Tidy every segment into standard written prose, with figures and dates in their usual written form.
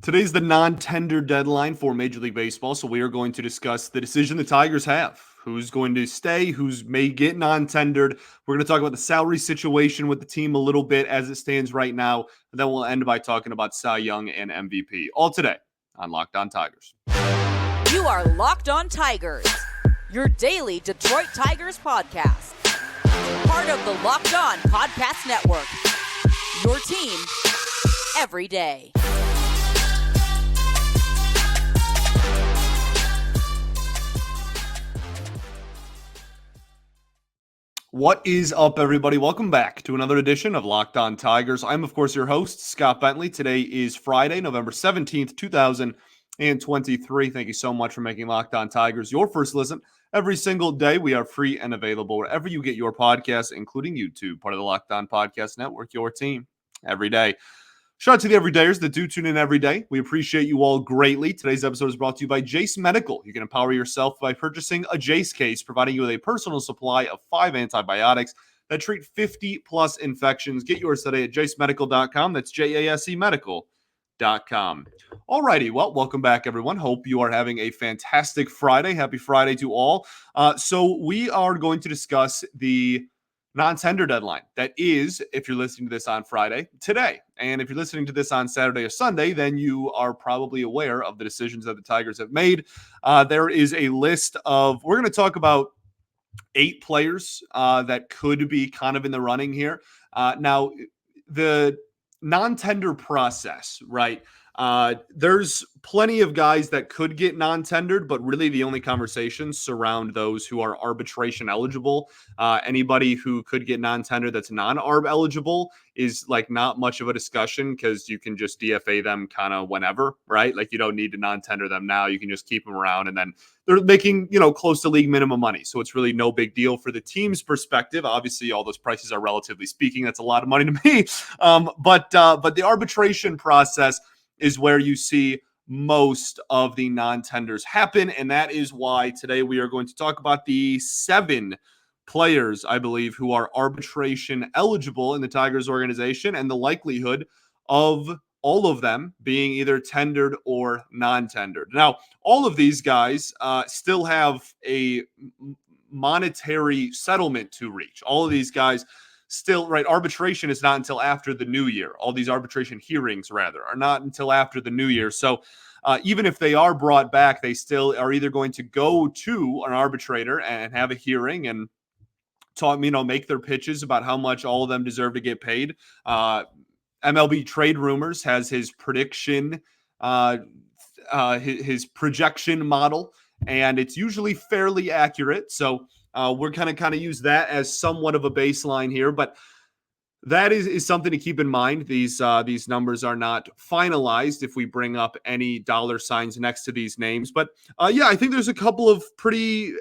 Today's the non-tender deadline for Major League Baseball, so we are going to discuss the decision the Tigers have. Who's going to stay, who's may get non-tendered. We're going to talk about the salary situation with the team a little bit as it stands right now, and then we'll end by talking about Cy Young and MVP. All today on Locked On Tigers. You are Locked On Tigers, your daily Detroit Tigers podcast. Part of the Locked On Podcast Network, your team every day. What is up, everybody? Welcome back to another edition of Locked On Tigers. I'm, of course, your host, Scott Bentley. Today is Friday, November 17th, 2023. Thank you so much for making Locked On Tigers your first listen every single day. We are free and available wherever you get your podcasts, including YouTube, part of the Locked On Podcast Network, your team every day. Shout out to the everydayers that do tune in every day. We appreciate you all greatly. Today's episode is brought to you by Jace Medical. You can empower yourself by purchasing a Jace case, providing you with a personal supply of 5 antibiotics that treat 50-plus infections. Get yours today at jacemedical.com. That's J-A-S-E medical.com. All righty. Well, welcome back, everyone. Hope you are having a fantastic Friday. Happy Friday to all. So we are going to discuss the non-tender deadline. That is, if you're listening to this on Friday, today. And if you're listening to this on Saturday or Sunday, then you are probably aware of the decisions that the Tigers have made. There is a list of, we're going to talk about 8 players that could be kind of in the running here. Now, the non-tender process, right? There's plenty of guys that could get non-tendered, but really the only conversations surround those who are arbitration eligible. Anybody who could get non-tendered that's non-arb eligible is like not much of a discussion because you can just DFA them kind of whenever, right? Like you don't need to non-tender them now. You can just keep them around and then they're making, close to league minimum money. So it's really no big deal for the team's perspective. Obviously, all those prices are relatively speaking. That's a lot of money to me. But the arbitration process is where you see most of the non-tenders happen. And that is why today we are going to talk about the 7 players, I believe, who are arbitration eligible in the Tigers organization and the likelihood of all of them being either tendered or non-tendered. Now, all of these guys still have a monetary settlement to reach. All of these guys still, right, arbitration is not until after the new year. All these arbitration hearings, rather, are not until after the new year. So even if they are brought back, they still are either going to go to an arbitrator and have a hearing and talk, make their pitches about how much all of them deserve to get paid. MLB Trade Rumors has his prediction, his projection model, and it's usually fairly accurate. So we're kind of use that as somewhat of a baseline here, but that is something to keep in mind. These numbers are not finalized if we bring up any dollar signs next to these names. But I think there's a couple of pretty,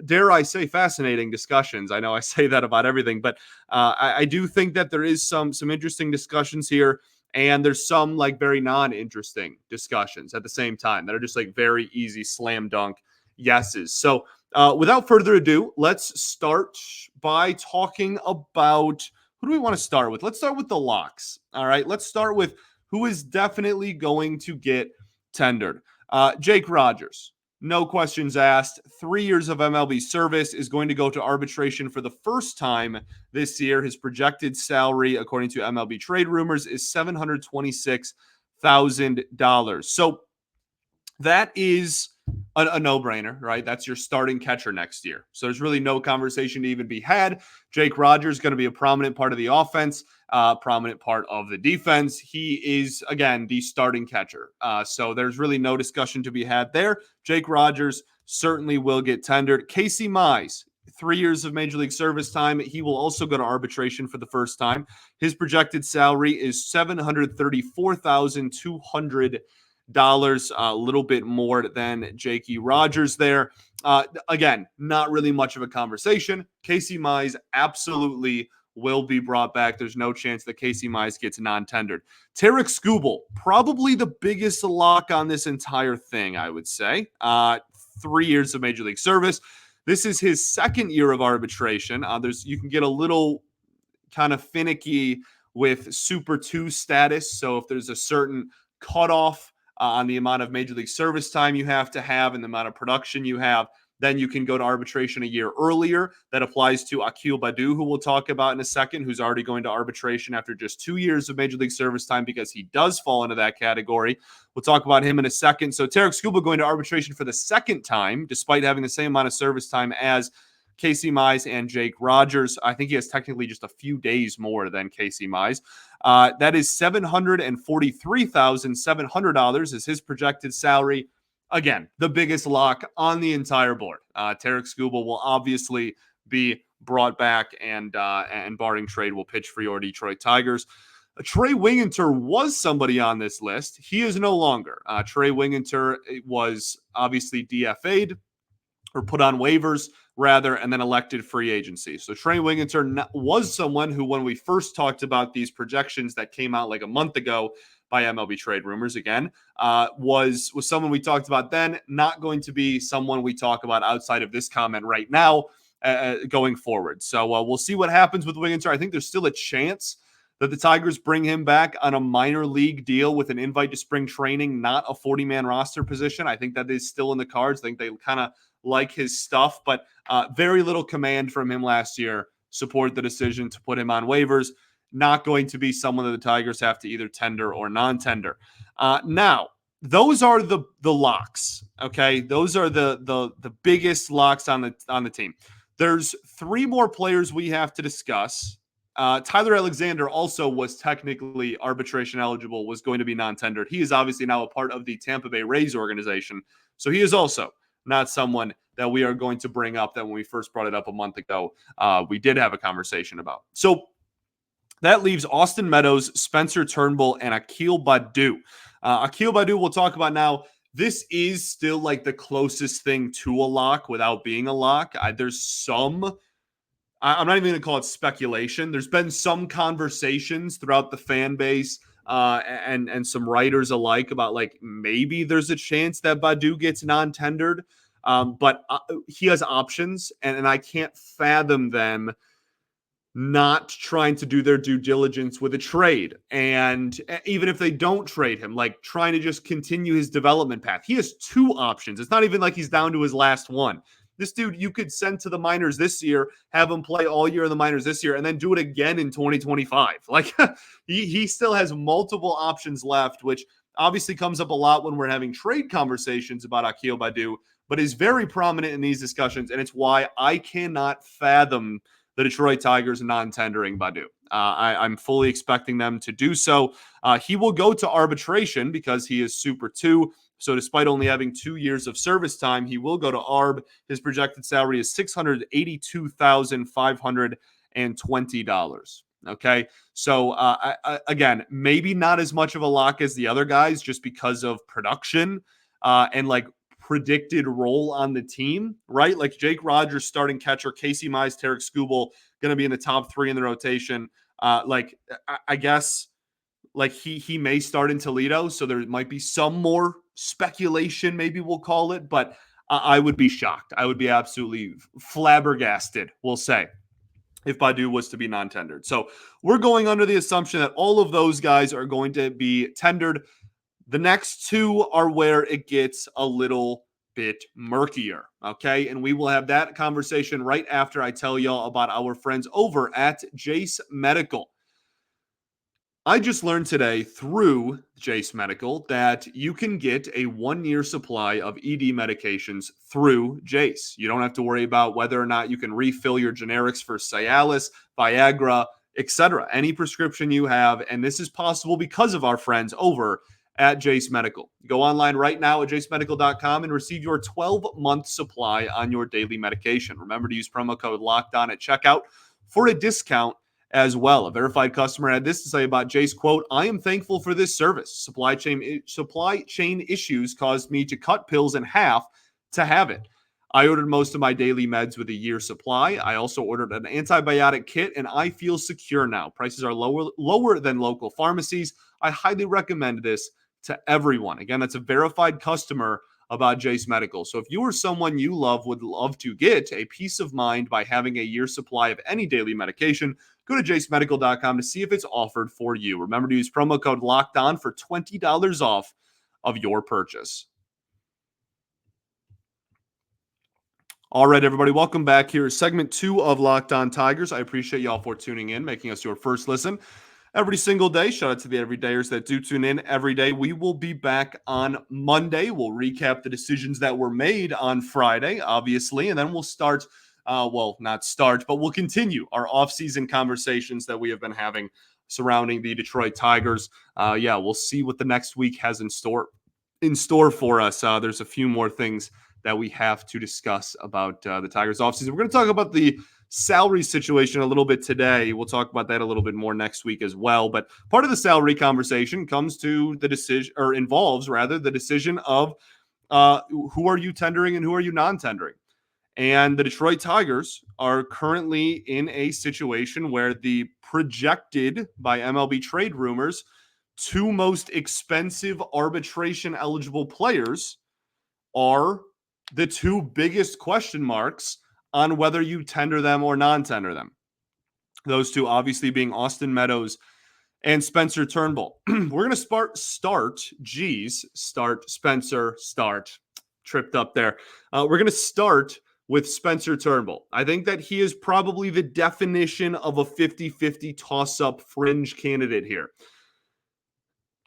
dare I say, fascinating discussions. I know I say that about everything, but I do think that there is some interesting discussions here. And there's some like very non-interesting discussions at the same time that are just like very easy slam dunk yeses. So without further ado, let's start by talking about, who do we want to start with? Let's start with the locks. All right, let's start with who is definitely going to get tendered. Jake Rogers, no questions asked. 3 years of MLB service, is going to go to arbitration for the first time this year. His projected salary, according to MLB Trade Rumors, is $726,000. So that is a no-brainer, right? That's your starting catcher next year. So there's really no conversation to even be had. Jake Rogers is going to be a prominent part of the offense, prominent part of the defense. He is, again, the starting catcher. So there's really no discussion to be had there. Jake Rogers certainly will get tendered. Casey Mize, 3 years of Major League service time. He will also go to arbitration for the first time. His projected salary is $734,200. A little bit more than Jakey Rogers there. Again, not really much of a conversation. Casey Mize absolutely will be brought back. There's no chance that Casey Mize gets non-tendered. Tarek Skubal, probably the biggest lock on this entire thing, I would say. 3 years of Major League service. This is his second year of arbitration. You can get a little kind of finicky with Super 2 status. So if there's a certain cutoff on the amount of Major League service time you have to have and the amount of production you have, then you can go to arbitration a year earlier. That applies to Akil Baddoo, who we'll talk about in a second, who's already going to arbitration after just 2 years of Major League service time because he does fall into that category. We'll talk about him in a second. So Tarik Skubal going to arbitration for the second time, despite having the same amount of service time as Casey Mize and Jake Rogers. I think he has technically just a few days more than Casey Mize. That is $743,700 is his projected salary. Again, the biggest lock on the entire board. Tarik Skubal will obviously be brought back and barring trade will pitch for your Detroit Tigers. Trey Winginter was somebody on this list. He is no longer. Trey Winginter was obviously DFA'd or put on waivers rather, and then elected free agency. So Trey Winginter was someone who, when we first talked about these projections that came out like a month ago by MLB Trade Rumors again, was someone we talked about then, not going to be someone we talk about outside of this comment right now going forward. So we'll see what happens with Winginter. I think there's still a chance that the Tigers bring him back on a minor league deal with an invite to spring training, not a 40-man roster position. I think that is still in the cards. I think they kind of like his stuff, but very little command from him last year. Support the decision to put him on waivers. Not going to be someone that the Tigers have to either tender or non-tender. Now, those are the locks. Okay, those are the biggest locks on the team. There's 3 more players we have to discuss. Tyler Alexander also was technically arbitration eligible, was going to be non-tendered. He is obviously now a part of the Tampa Bay Rays organization, so he is also not someone that we are going to bring up that when we first brought it up a month ago, we did have a conversation about. So that leaves Austin Meadows, Spencer Turnbull, and Akil Baddoo. Akil Baddoo we'll talk about now. This is still like the closest thing to a lock without being a lock. There's some, I'm not even going to call it speculation. There's been some conversations throughout the fan base and some writers alike about like maybe there's a chance that Baddoo gets non-tendered, but he has options, and I can't fathom them not trying to do their due diligence with a trade. And even if they don't trade him, like trying to just continue his development path. He has 2 options. It's not even like he's down to his last one. This dude, you could send to the minors this year, have him play all year in the minors this year, and then do it again in 2025. Like he still has multiple options left, which obviously comes up a lot when we're having trade conversations about Akil Baddoo, but is very prominent in these discussions. And it's why I cannot fathom the Detroit Tigers non-tendering Baddoo. I'm fully expecting them to do so. He will go to arbitration because he is Super 2. So despite only having 2 years of service time, he will go to ARB. His projected salary is $682,520. Okay, so again, maybe not as much of a lock as the other guys just because of production and like predicted role on the team, right? Like Jake Rogers, starting catcher, Casey Mize, Tarik Skubal, going to be in the top 3 in the rotation. I guess like he may start in Toledo, so there might be some more speculation, maybe we'll call it, but I would be shocked. I would be absolutely flabbergasted, we'll say, if Baddoo was to be non-tendered. So we're going under the assumption that all of those guys are going to be tendered. The next 2 are where it gets a little bit murkier, okay? And we will have that conversation right after I tell y'all about our friends over at Jase Medical. I just learned today through Jase Medical that you can get a 1-year supply of ED medications through Jase. You don't have to worry about whether or not you can refill your generics for Cialis, Viagra, etc. Any prescription you have, and this is possible because of our friends over at Jase Medical. Go online right now at jasemedical.com and receive your 12-month supply on your daily medication. Remember to use promo code LOCKEDON at checkout for a discount as well. A verified customer had this to say about Jase, quote, "I am thankful for this service. Supply chain issues caused me to cut pills in half to have it. I ordered most of my daily meds with a year supply. I also ordered an antibiotic kit, and I feel secure now. Prices are lower than local pharmacies. I highly recommend this to everyone." Again, that's a verified customer about Jase Medical. So if you or someone you love would love to get a peace of mind by having a year supply of any daily medication, go to jasemedical.com to see if it's offered for you. Remember to use promo code LOCKEDON for $20 off of your purchase. All right, everybody, welcome back. Here is segment 2 of Locked On Tigers. I appreciate y'all for tuning in, making us your first listen every single day. Shout out to the everydayers that do tune in every day. We will be back on Monday. We'll recap the decisions that were made on Friday, obviously, and then we'll start, not start, but we'll continue our offseason conversations that we have been having surrounding the Detroit Tigers. We'll see what the next week has in store for us. There's a few more things that we have to discuss about the Tigers offseason. We're going to talk about the salary situation a little bit today. We'll talk about that a little bit more next week as well. But part of the salary conversation comes to the decision, or involves rather, the decision of who are you tendering and who are you non-tendering. And the Detroit Tigers are currently in a situation where the projected, by MLB trade rumors, 2 most expensive arbitration eligible players are the 2 biggest question marks on whether you tender them or non-tender them. Those 2 obviously being Austin Meadows and Spencer Turnbull. We're going to tripped up there. We're going to start with Spencer Turnbull. I think that he is probably the definition of a 50-50 toss-up fringe candidate here.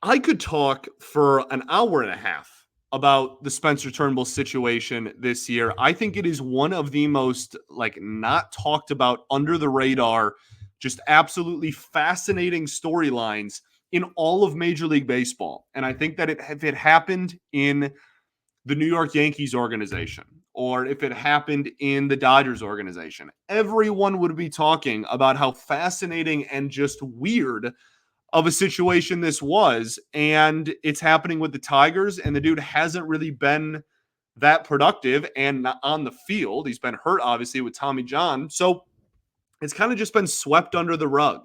I could talk for an hour and a half about the Spencer Turnbull situation this year. I think it is one of the most not talked about, under the radar, just absolutely fascinating storylines in all of Major League Baseball. And I think that if it happened in the New York Yankees organization, or if it happened in the Dodgers organization, everyone would be talking about how fascinating and just weird of a situation this was. And it's happening with the Tigers, and the dude hasn't really been that productive and on the field. He's been hurt, obviously, with Tommy John. So it's kind of just been swept under the rug.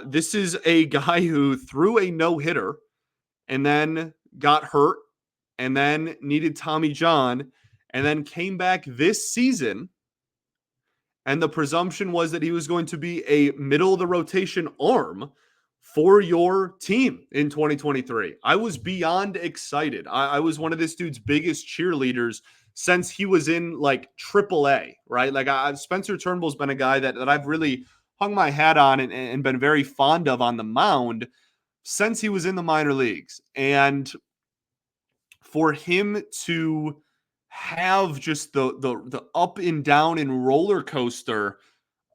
This is a guy who threw a no-hitter and then got hurt and then needed Tommy John and then came back this season. And the presumption was that he was going to be a middle-of-the-rotation arm for your team in 2023. I was beyond excited. I was one of this dude's biggest cheerleaders since he was in AAA, right? Spencer Turnbull's been a guy that I've really hung my hat on and been very fond of on the mound since he was in the minor leagues. And for him to have just the up and down and roller coaster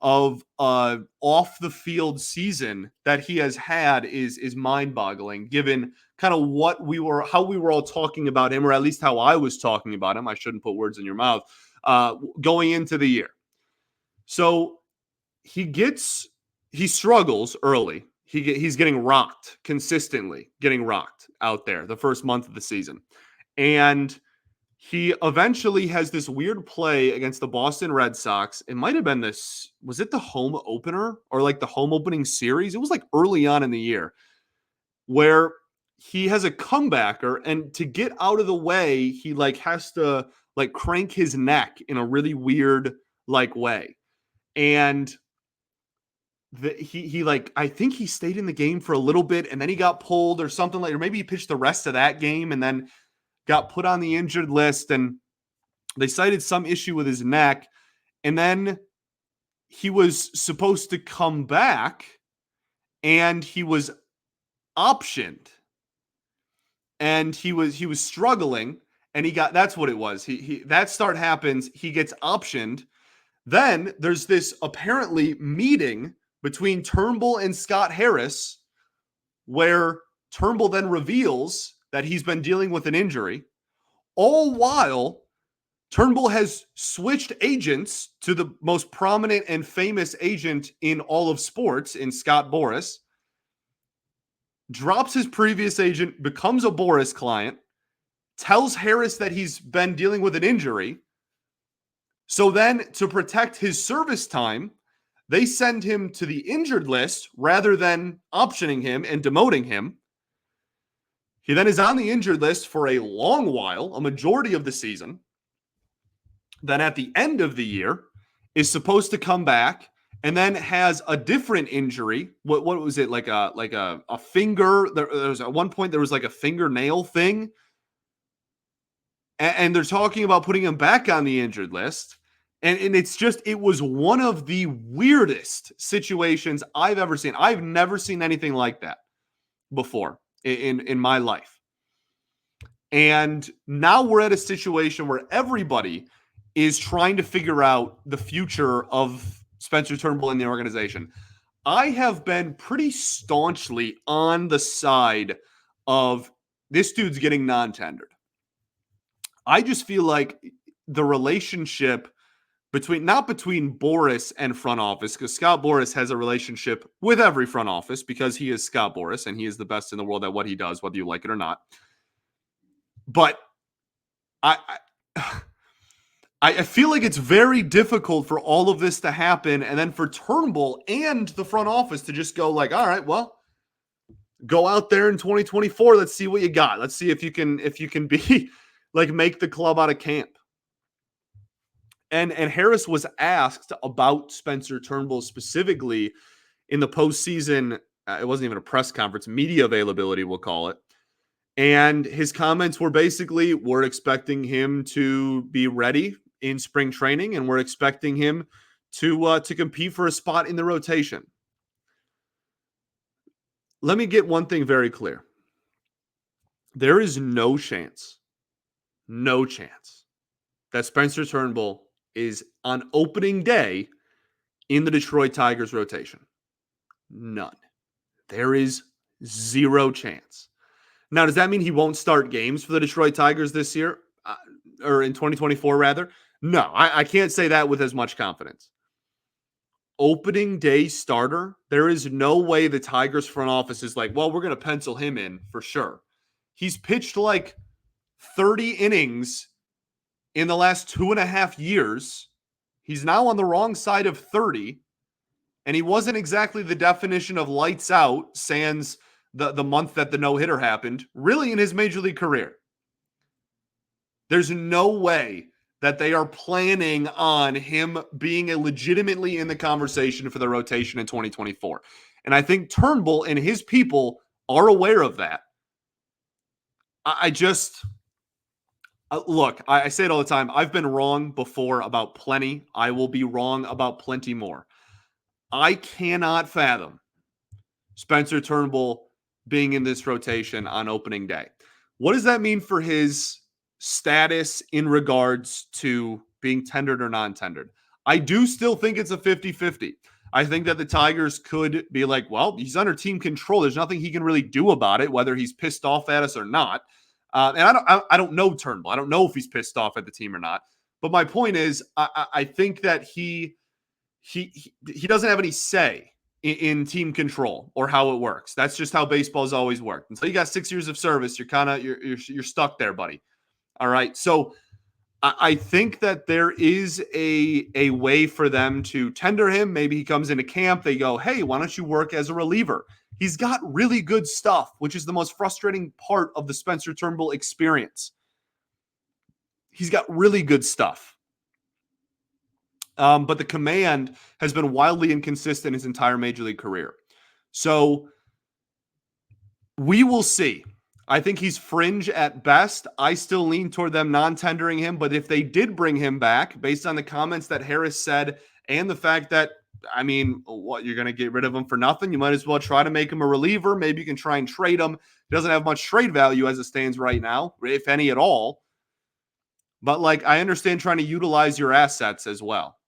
of off the field season that he has had is mind-boggling, given kind of how we were all talking about him, or at least how I was talking about him. I shouldn't put words in your mouth, going into the year. So he struggles early. He's getting rocked, consistently getting rocked out there the first month of the season. And he eventually has this weird play against the Boston Red Sox. It might have been was it the home opener or the home opening series? It was early on in the year where he has a comebacker, and to get out of the way, he has to crank his neck in a really weird way. And I think he stayed in the game for a little bit, and then he got pulled or something or maybe he pitched the rest of that game and then got put on the injured list, and they cited some issue with his neck. And then he was supposed to come back, and he was optioned, and he was struggling, and that's what it was. That start happens. He gets optioned. Then there's this apparently meeting between Turnbull and Scott Harris, where Turnbull then reveals that he's been dealing with an injury, all while Turnbull has switched agents to the most prominent and famous agent in all of sports, in Scott Boras, drops his previous agent, becomes a Boras client, tells Harris that he's been dealing with an injury. So then, to protect his service time, they send him to the injured list rather than optioning him and demoting him. He then is on the injured list for a long while, a majority of the season. Then at the end of the year is supposed to come back and then has a different injury. What was it, like a finger? There was at one point there was like a fingernail thing, and they're talking about putting him back on the injured list. And it's just, it was one of the weirdest situations I've ever seen. I've never seen anything like that before in my life. And now we're at a situation where everybody is trying to figure out the future of Spencer Turnbull in the organization. I have been pretty staunchly on the side of this dude's getting non-tendered. I just feel like the relationship not between Boris and front office, because Scott Boris has a relationship with every front office because he is Scott Boris and he is the best in the world at what he does, whether you like it or not. But I feel like it's very difficult for all of this to happen, and then for Turnbull and the front office to just go like, all right, well, go out there in 2024. Let's see what you got. Let's see if you can be like, make the club out of camp. And Harris was asked about Spencer Turnbull specifically in the postseason. It wasn't even a press conference, media availability, we'll call it. And his comments were basically, we're expecting him to be ready in spring training, and we're expecting him to compete for a spot in the rotation. Let me get one thing very clear. There is no chance that Spencer Turnbull is on opening day in the Detroit Tigers rotation. None. There is zero chance. Now, does that mean he won't start games for the Detroit Tigers this year? Or in 2024, rather? No, I can't say that with as much confidence. Opening day starter, there is no way the Tigers front office is like, well, we're going to pencil him in for sure. He's pitched like 30 innings in the last 2.5 years. He's now on the wrong side of 30, and he wasn't exactly the definition of lights out, sans the month that the no-hitter happened, really in his major league career. There's no way that they are planning on him being legitimately in the conversation for the rotation in 2024. And I think Turnbull and his people are aware of that. Look, I say it all the time. I've been wrong before about plenty. I will be wrong about plenty more. I cannot fathom Spencer Turnbull being in this rotation on opening day. What does that mean for his status in regards to being tendered or non-tendered? I do still think it's a 50-50. I think that the Tigers could be like, well, he's under team control. There's nothing he can really do about it, whether he's pissed off at us or not. And I don't know Turnbull. I don't know if he's pissed off at the team or not. But my point is, I think that he doesn't have any say in team control or how it works. That's just how baseball's always worked. Until you got 6 years of service, you're stuck there, buddy. All right. So I think that there is a way for them to tender him. Maybe he comes into camp. They go, hey, why don't you work as a reliever? He's got really good stuff, which is the most frustrating part of the Spencer Turnbull experience. He's got really good stuff. But the command has been wildly inconsistent his entire major league career. So we will see. I think he's fringe at best. I still lean toward them non-tendering him. But if they did bring him back, based on the comments that Harris said and the fact that, I mean, what, you're going to get rid of him for nothing? You might as well try to make him a reliever. Maybe you can try and trade him. He doesn't have much trade value as it stands right now, if any at all. But, like, I understand trying to utilize your assets as well.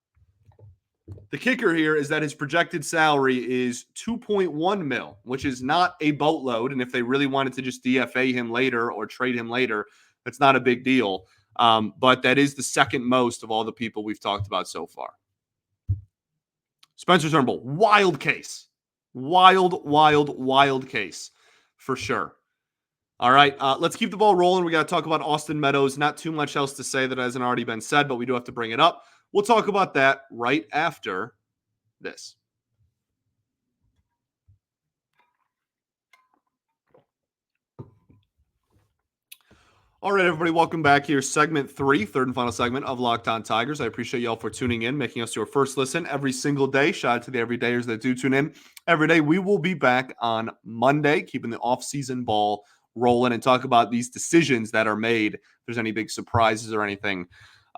The kicker here is that his projected salary is $2.1 million, which is not a boatload. And if they really wanted to just DFA him later or trade him later, that's not a big deal. But that is the second most of all the people we've talked about so far. Spencer Turnbull, wild case. Wild case for sure. All right, let's keep the ball rolling. We got to talk about Austin Meadows. Not too much else to say that hasn't already been said, but we do have to bring it up. We'll talk about that right after this. All right, everybody, welcome back here. Segment 3, third and final segment of Locked On Tigers. I appreciate y'all for tuning in, making us your first listen every single day. Shout out to the everydayers that do tune in every day. We will be back on Monday, keeping the off-season ball rolling and talk about these decisions that are made. If there's any big surprises or anything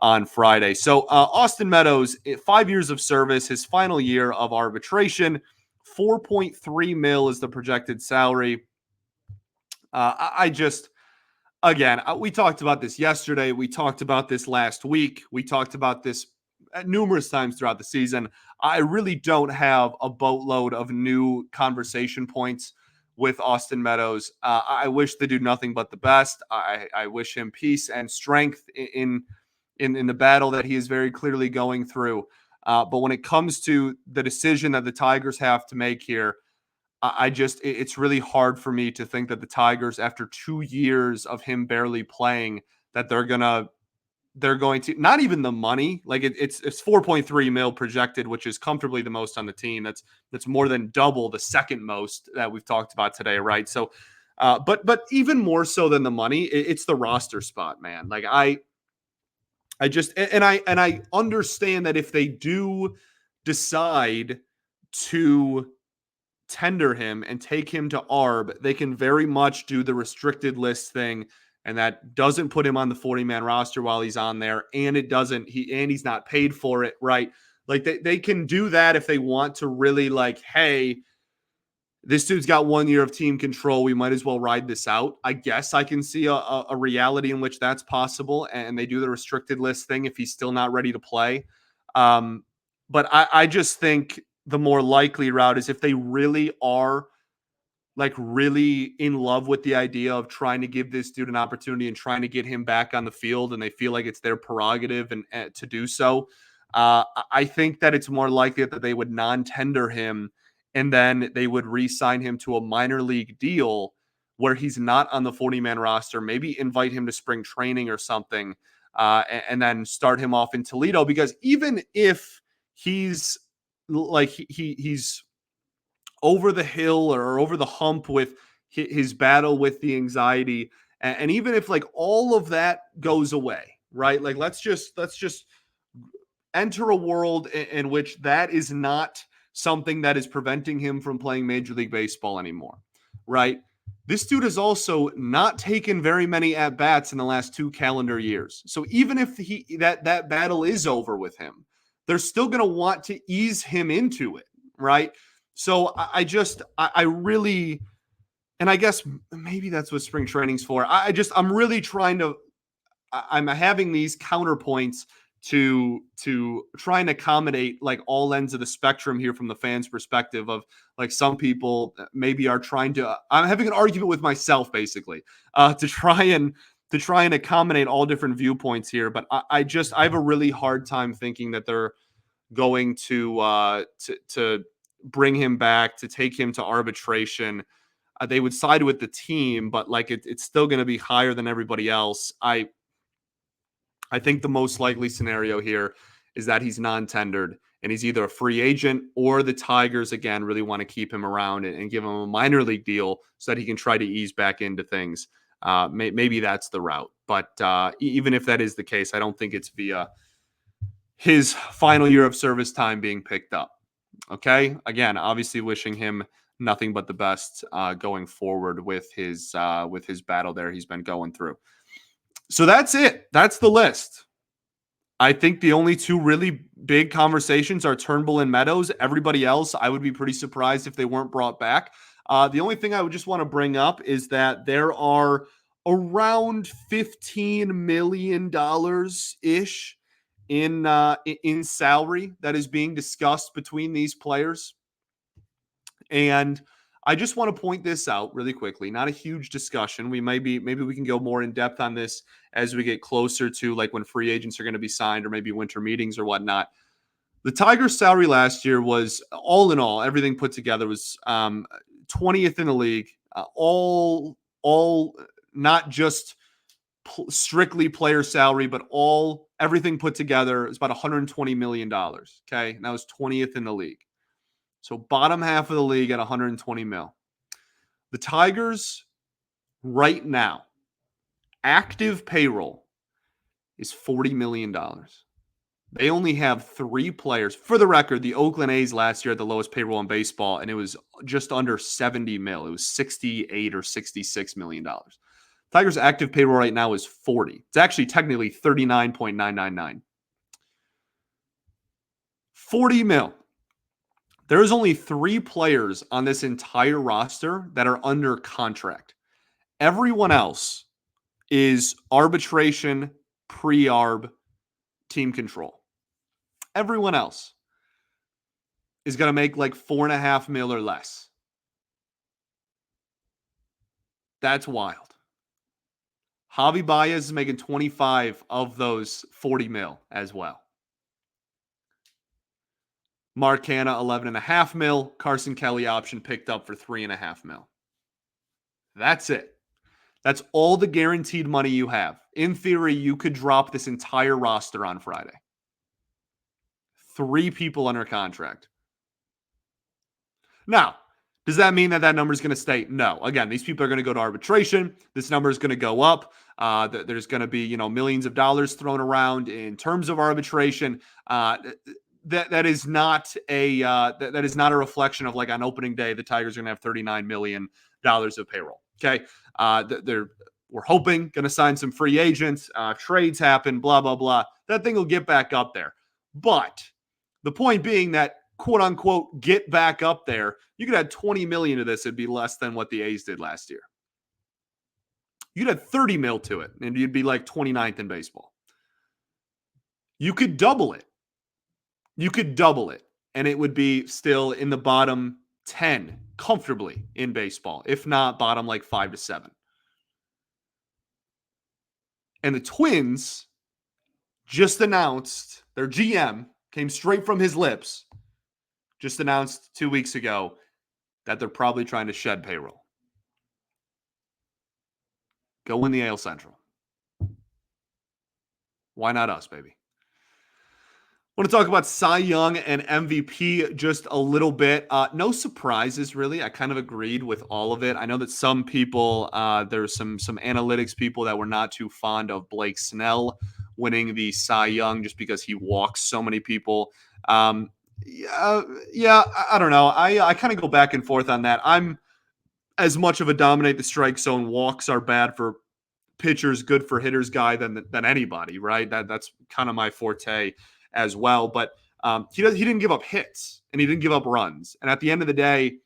on Friday. So Austin Meadows, 5 years of service, his final year of arbitration, $4.3 million is the projected salary. I just... Again, we talked about this yesterday. We talked about this last week. We talked about this numerous times throughout the season. I really don't have a boatload of new conversation points with Austin Meadows. I wish the dude nothing but the best. I wish him peace and strength in the battle that he is very clearly going through. But when it comes to the decision that the Tigers have to make here, it's really hard for me to think that the Tigers, after 2 years of him barely playing, that they're going to, not even the money, like it's 4.3 mil projected, which is comfortably the most on the team. That's more than double the second most that we've talked about today, right? So, but even more so than the money, it's the roster spot, man. Like I understand that if they do decide to tender him and take him to ARB, they can very much do the restricted list thing, and that doesn't put him on the 40-man roster while he's on there, and he's not paid for it, right? Like they can do that if they want to really, like, hey, this dude's got 1 year of team control, we might as well ride this out. I guess I can see a reality in which that's possible, and they do the restricted list thing if he's still not ready to play. But I just think the more likely route is if they really are, like, really in love with the idea of trying to give this dude an opportunity and trying to get him back on the field, and they feel like it's their prerogative and to do so. I think that it's more likely that they would non-tender him, and then they would re-sign him to a minor league deal where he's not on the 40-man roster, maybe invite him to spring training or something, and then start him off in Toledo. Because even if he's like he's over the hill or over the hump with his battle with the anxiety, and even if, like, all of that goes away, right? Like let's just enter a world in which that is not something that is preventing him from playing Major League Baseball anymore, right? This dude has also not taken very many at-bats in the last 2 calendar years. So even if that battle is over with him, they're still going to want to ease him into it, right? So I really, and I guess maybe that's what spring training's for. I'm really trying to, I'm having these counterpoints to try and accommodate, like, all ends of the spectrum here from the fans' perspective of, like, some people maybe are trying to, I'm having an argument with myself basically to try and accommodate all different viewpoints here. But I have a really hard time thinking that they're going to bring him back, to take him to arbitration. They would side with the team, but like it's still going to be higher than everybody else. I think the most likely scenario here is that he's non-tendered and he's either a free agent, or the Tigers, again, really want to keep him around and give him a minor league deal so that he can try to ease back into things. Maybe that's the route. But even if that is the case, I don't think it's via his final year of service time being picked up. Okay. Again, obviously wishing him nothing but the best going forward with his battle there he's been going through. So that's it. That's the list. I think the only 2 really big conversations are Turnbull and Meadows. Everybody else, I would be pretty surprised if they weren't brought back. The only thing I would just want to bring up is that there are around $15 million ish in salary that is being discussed between these players. And I just want to point this out really quickly. Not a huge discussion. Maybe we can go more in depth on this as we get closer to, like, when free agents are going to be signed or maybe winter meetings or whatnot. The Tigers' salary last year was, all in all, everything put together, was 20th in the league. All not just strictly player salary, but everything put together is about $120 million. Okay, and that was 20th in the league. So bottom half of the league at 120 mil. The Tigers right now, active payroll is $40 million. They only have 3 players. For the record, the Oakland A's last year had the lowest payroll in baseball, and it was just under 70 mil. It was 68 or $66 million. Tigers' active payroll right now is 40. It's actually technically 39.999. 40 mil. There's only 3 players on this entire roster that are under contract. Everyone else is arbitration, pre-arb, team control. Everyone else is going to make like $4.5 million or less. That's wild. Javi Baez is making 25 of those 40 mil as well. Mark Hanna, 11.5 mil. Carson Kelly option picked up for 3.5 mil. That's it. That's all the guaranteed money you have. In theory, you could drop this entire roster on Friday. 3 people under contract. Now, does that mean that number is going to stay? No. Again, these people are going to go to arbitration. This number is going to go up. There's going to be, millions of dollars thrown around in terms of arbitration. That is not a reflection of like on opening day the Tigers are going to have $39 million of payroll. Okay, we're hoping going to sign some free agents. Trades happen. Blah blah blah. That thing will get back up there. But the point being that quote unquote get back up there, you could add 20 million to this. It'd be less than what the A's did last year. You'd add 30 mil to it, and you'd be like 29th in baseball. You could double it. And it would be still in the bottom 10 comfortably in baseball, if not bottom like 5 to 7. And the Twins just announced, their GM came straight from his lips, just announced 2 weeks ago that they're probably trying to shed payroll. Go win the AL Central. Why not us, baby? I want to talk about Cy Young and MVP just a little bit. No surprises, really. I kind of agreed with all of it. I know that some people, there's some analytics people that were not too fond of Blake Snell winning the Cy Young just because he walks so many people. I don't know. I kind of go back and forth on that. I'm as much of a dominate the strike zone, walks are bad for pitchers, good for hitters guy than anybody, right? That's kind of my forte as well. But he didn't give up hits and he didn't give up runs. And at the end of the day,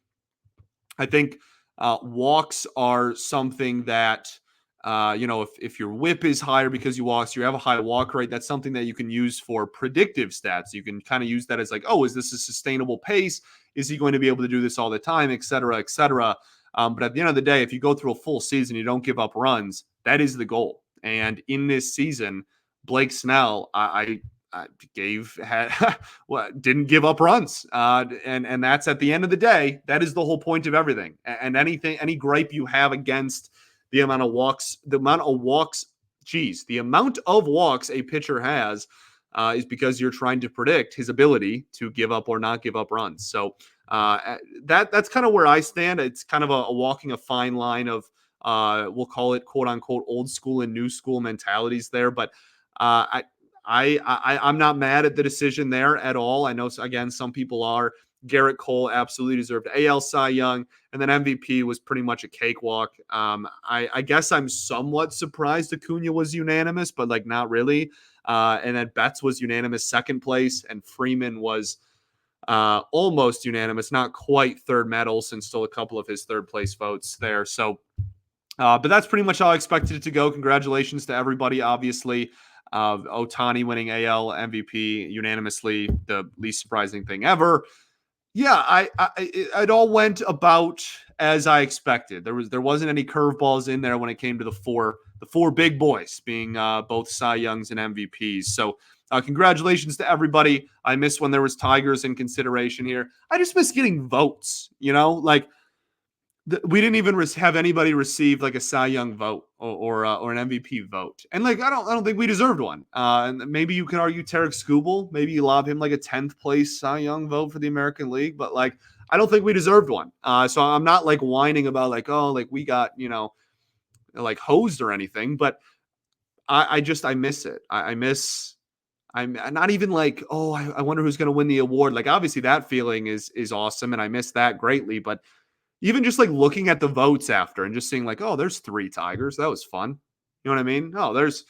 I think walks are something that, if your whip is higher because you walk, so you have a high walk rate, that's something that you can use for predictive stats. You can kind of use that as like, oh, is this a sustainable pace? Is he going to be able to do this all the time, et cetera, et cetera. But at the end of the day, if you go through a full season, you don't give up runs, that is the goal. And in this season, Blake Snell, didn't give up runs. And that's at the end of the day, that is the whole point of everything. And any gripe you have against the amount of walks a pitcher has is because you're trying to predict his ability to give up or not give up runs. So that's kind of where I stand. It's kind of a walking a fine line of we'll call it quote unquote old school and new school mentalities there. But I'm not mad at the decision there at all. I know, again, some people are. Garrett Cole absolutely deserved AL Cy Young, and then MVP was pretty much a cakewalk. I guess I'm somewhat surprised Acuna was unanimous, but like not really. And then Betts was unanimous second place, and Freeman was almost unanimous, not quite third medal, since still a couple of his third place votes there. So, but that's pretty much how I expected it to go. Congratulations to everybody, obviously. Ohtani winning AL MVP unanimously, the least surprising thing ever. Yeah, it all went about as I expected. There wasn't any curveballs in there when it came to the four big boys being both Cy Youngs and MVPs. So congratulations to everybody. I miss when there was Tigers in consideration here. I just miss getting votes. We didn't even have anybody receive like a Cy Young vote or an MVP vote, and like I don't think we deserved one. And maybe you can argue Tarek Skubal, maybe you lob him like a 10th place Cy Young vote for the American League, but like I don't think we deserved one. So I'm not like whining about like, oh, like we got like hosed or anything, but I miss it. I'm not even like, oh, I wonder who's going to win the award. Like, obviously that feeling is awesome. And I miss that greatly. But even just like looking at the votes after and just seeing like, oh, there's 3 Tigers. That was fun. You know what I mean? Oh, there's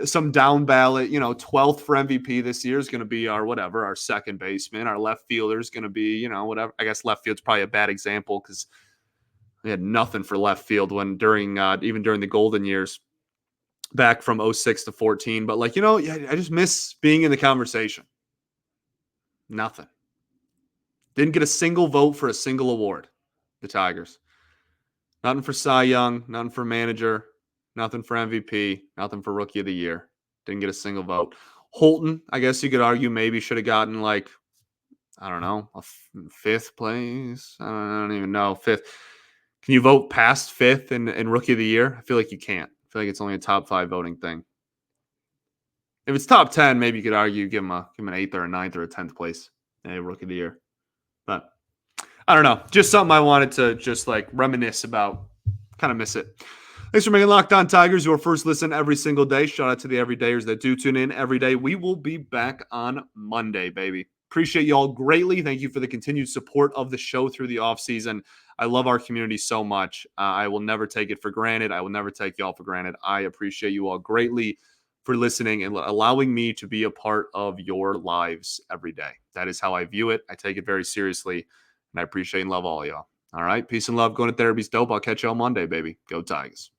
some down ballot, 12th for MVP this year is going to be our second baseman. Our left fielder is going to be, whatever. I guess left field's probably a bad example because we had nothing for left field when even during the golden years back from 06 to 14. But like, I just miss being in the conversation. Nothing. Didn't get a single vote for a single award. The Tigers. Nothing for Cy Young, nothing for manager, nothing for MVP, nothing for Rookie of the Year. Didn't get a single vote. Holton, I guess you could argue maybe should have gotten like, I don't know, a 5th place. I don't even know. 5th. Can you vote past 5th in Rookie of the Year? I feel like you can't. I feel like it's only a top 5 voting thing. If it's top 10, maybe you could argue give him an 8th or a 9th or a 10th place in a Rookie of the Year. But I don't know. Just something I wanted to just like reminisce about. Kind of miss it. Thanks for making Locked On Tigers your first listen every single day. Shout out to the everydayers that do tune in every day. We will be back on Monday, baby. Appreciate you all greatly. Thank you for the continued support of the show through the offseason. I love our community so much. I will never take it for granted. I will never take y'all for granted. I appreciate you all greatly for listening and allowing me to be a part of your lives every day. That is how I view it. I take it very seriously, and I appreciate and love all y'all. All right. Peace and love. Going to therapy's dope. I'll catch you on Monday, baby. Go Tigers.